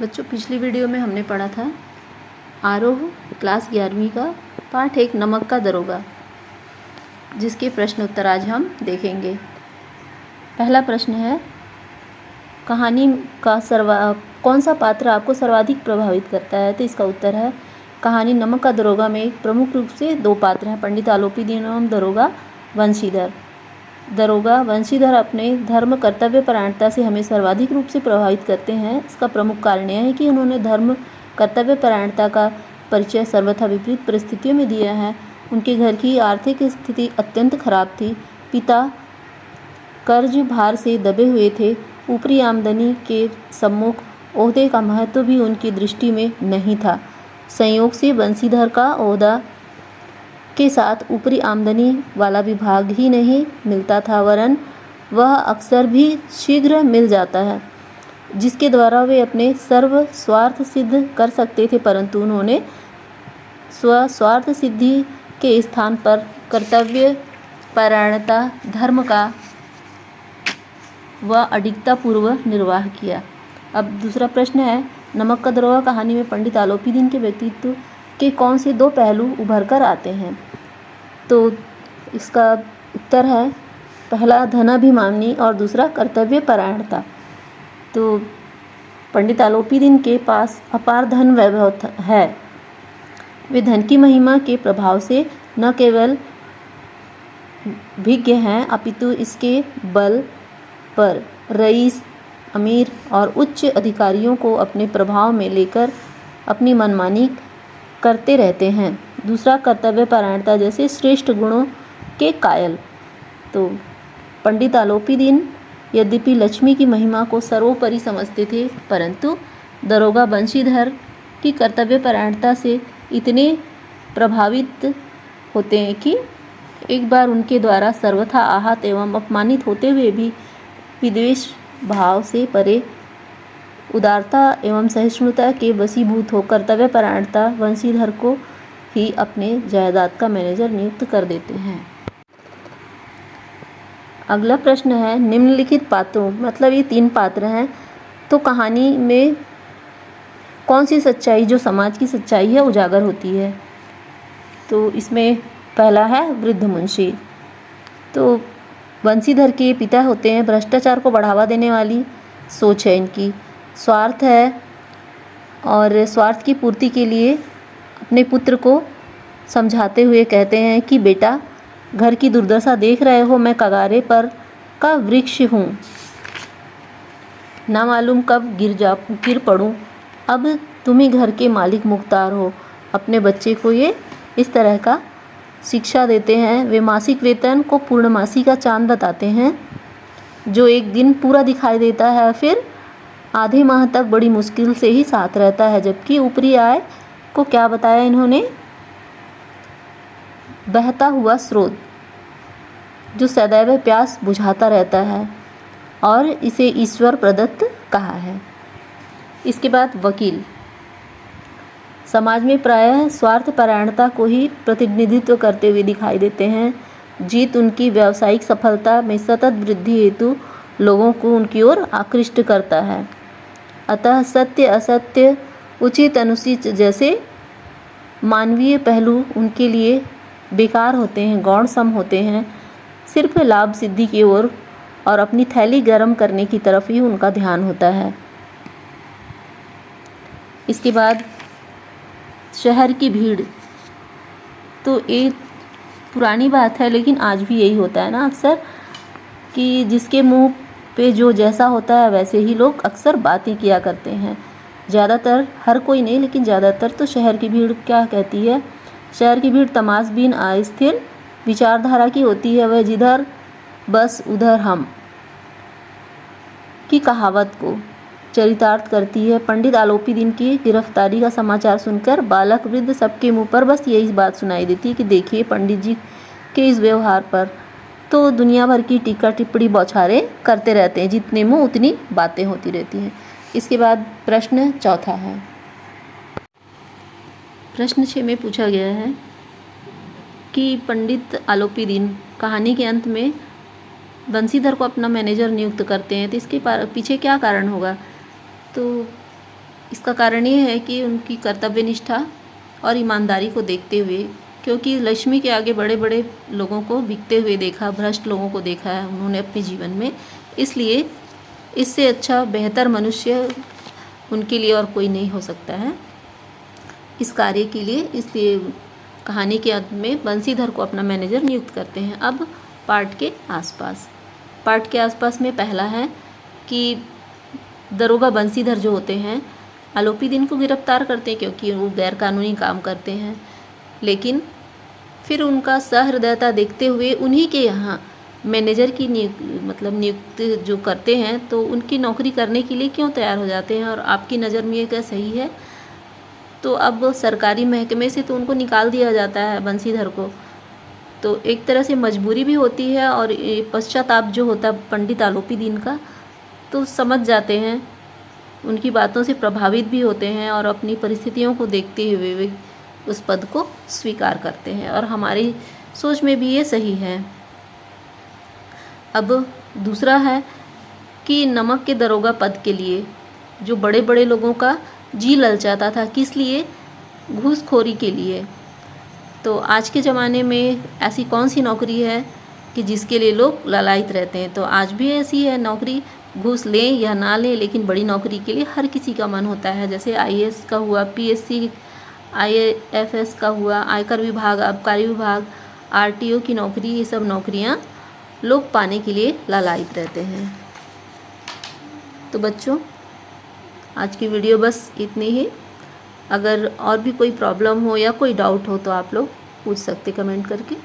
बच्चों, पिछली वीडियो में हमने पढ़ा था आरोह क्लास 11वीं का पाठ 1 नमक का दरोगा, जिसके प्रश्न उत्तर आज हम देखेंगे। पहला प्रश्न है, कहानी का कौन सा पात्र आपको सर्वाधिक प्रभावित करता है? तो इसका उत्तर है कहानी नमक का दरोगा में एक प्रमुख रूप से 2 पात्र हैं, पंडित आलोपी दीन एवं दरोगा वंशीधर। दरोगा वंशीधर अपने धर्म कर्तव्य परायणता से हमें सर्वाधिक रूप से प्रभावित करते हैं। इसका प्रमुख कारण यह है कि उन्होंने धर्म कर्तव्य परायणता का परिचय सर्वथा विपरीत परिस्थितियों में दिया है। उनके घर की आर्थिक स्थिति अत्यंत खराब थी। पिता कर्ज भार से दबे हुए थे। ऊपरी आमदनी के सम्मुख ओहदे का महत्व भी उनकी दृष्टि में नहीं था। संयोग से वंशीधर का ओहदा के साथ ऊपरी आमदनी वाला विभाग ही नहीं मिलता था, वरन वह अक्सर भी शीघ्र मिल जाता है, जिसके द्वारा वे अपने सर्व स्वार्थ सिद्ध कर सकते थे। परंतु उन्होंने स्वार्थ सिद्धि के स्थान पर कर्तव्य परायणता धर्म का व अडिगता पूर्वक निर्वाह किया। अब दूसरा प्रश्न है, नमक का दरोगा कहानी में पंडित आलोपी दीन के व्यक्तित्व के कौन से 2 पहलू उभर कर आते हैं? तो इसका उत्तर है पहला धनाभिमानी और दूसरा कर्तव्य परायणता। तो पंडित आलोपी दीन के पास अपार धन वैभव है। वे धन की महिमा के प्रभाव से न केवल भिज्ञ हैं, अपितु इसके बल पर रईस, अमीर और उच्च अधिकारियों को अपने प्रभाव में लेकर अपनी मनमानी करते रहते हैं। दूसरा कर्तव्य परायणता जैसे श्रेष्ठ गुणों के कायल। तो पंडित आलोपी दीन यद्यपि लक्ष्मी की महिमा को सर्वोपरि समझते थे, परंतु दरोगा वंशीधर की कर्तव्य परायणता से इतने प्रभावित होते हैं कि एक बार उनके द्वारा सर्वथा आहत एवं अपमानित होते हुए भी विद्वेष भाव से परे उदारता एवं सहिष्णुता के वशीभूत हो कर्तव्य परायणता वंशीधर को ही अपने जायदाद का मैनेजर नियुक्त कर देते हैं। अगला प्रश्न है, निम्नलिखित पात्रों, मतलब ये 3 पात्र हैं, तो कहानी में कौन सी सच्चाई जो समाज की सच्चाई है उजागर होती है? तो इसमें पहला है वृद्ध मुंशी। तो वंशीधर के पिता होते हैं, भ्रष्टाचार को बढ़ावा देने वाली सोच है इनकी, स्वार्थ है और स्वार्थ की पूर्ति के लिए अपने पुत्र को समझाते हुए कहते हैं कि बेटा, घर की दुर्दशा देख रहे हो, मैं कगारे पर का वृक्ष हूँ, ना मालूम कब गिर पड़ूँ। अब तुम ही घर के मालिक मुख्तार हो। अपने बच्चे को ये इस तरह का शिक्षा देते हैं। वे मासिक वेतन को पूर्णमासी का चांद बताते हैं, जो एक दिन पूरा दिखाई देता है, फिर आधे माह तक बड़ी मुश्किल से ही साथ रहता है। जबकि ऊपरी आय को क्या बताया इन्होंने? बहता हुआ स्रोत, जो सदैव प्यास बुझाता रहता है, और इसे ईश्वर प्रदत्त कहा है। इसके बाद वकील समाज में प्रायः स्वार्थ परायणता को ही प्रतिनिधित्व करते हुए दिखाई देते हैं। जीत उनकी व्यावसायिक सफलता में सतत वृद्धि हेतु लोगों को उनकी ओर आकृष्ट करता है। अतः सत्य असत्य, उचित अनुचित जैसे मानवीय पहलू उनके लिए बेकार होते हैं, गौण सम होते हैं। सिर्फ लाभ सिद्धि की ओर और अपनी थैली गर्म करने की तरफ ही उनका ध्यान होता है। इसके बाद शहर की भीड़। तो एक पुरानी बात है, लेकिन आज भी यही होता है ना अक्सर, कि जिसके मुंह पे जो जैसा होता है वैसे ही लोग अक्सर बातें किया करते हैं। ज़्यादातर, हर कोई नहीं लेकिन ज़्यादातर तो शहर की भीड़ क्या कहती है? शहर की भीड़ तमाशबीन अस्थिर विचारधारा की होती है। वह जिधर बस उधर हम की कहावत को चरितार्थ करती है। पंडित आलोपी दीन की गिरफ्तारी का समाचार सुनकर बालक वृद्ध सबके मुंह पर बस यही बात सुनाई देती है कि देखिए पंडित जी के इस व्यवहार पर तो दुनिया भर की टीका टिप्पणी बौछारें करते रहते हैं, जितने मुंह उतनी बातें होती रहती हैं। इसके बाद प्रश्न चौथा है, प्रश्न 6 में पूछा गया है कि पंडित आलोपी दीन कहानी के अंत में बंसीधर को अपना मैनेजर नियुक्त करते हैं, तो इसके पीछे क्या कारण होगा? तो इसका कारण ये है कि उनकी कर्तव्य निष्ठा और ईमानदारी को देखते हुए, क्योंकि लक्ष्मी के आगे बड़े बड़े लोगों को बिकते हुए देखा, भ्रष्ट लोगों को देखा है उन्होंने अपने जीवन में, इसलिए इससे अच्छा बेहतर मनुष्य उनके लिए और कोई नहीं हो सकता है इस कार्य के लिए। इसलिए कहानी के अंत में बंसीधर को अपना मैनेजर नियुक्त करते हैं। अब पाठ के आसपास में पहला है कि दरोगा बंसीधर जो होते हैं आलोपी दिन को गिरफ्तार करते हैं क्योंकि वो गैर कानूनी काम करते हैं, लेकिन फिर उनका सहृदयता देखते हुए उन्हीं के यहाँ मैनेजर की नियुक्त जो करते हैं, तो उनकी नौकरी करने के लिए क्यों तैयार हो जाते हैं। और आपकी नज़र में ये क्या सही है? तो अब सरकारी महकमे से तो उनको निकाल दिया जाता है बंसीधर को, तो एक तरह से मजबूरी भी होती है और पश्चाताप जो होता है पंडित आलोपी दीन का, तो समझ जाते हैं, उनकी बातों से प्रभावित भी होते हैं और अपनी परिस्थितियों को देखते हुए वे उस पद को स्वीकार करते हैं और हमारी सोच में भी ये सही है। अब दूसरा है कि नमक के दरोगा पद के लिए जो बड़े बड़े लोगों का जी ललचाता था, किस लिए? घूसखोरी के लिए। तो आज के ज़माने में ऐसी कौन सी नौकरी है कि जिसके लिए लोग ललायित रहते हैं? तो आज भी ऐसी है नौकरी, घूस लें या ना लें, लेकिन बड़ी नौकरी के लिए हर किसी का मन होता है। जैसे IAS का हुआ, PSC IAFS का हुआ, आयकर विभाग, आबकारी विभाग, RTO की नौकरी, ये सब नौकरियां लोग पाने के लिए लालायित रहते हैं। तो बच्चों, आज की वीडियो बस इतनी ही। अगर और भी कोई प्रॉब्लम हो या कोई डाउट हो तो आप लोग पूछ सकते कमेंट करके।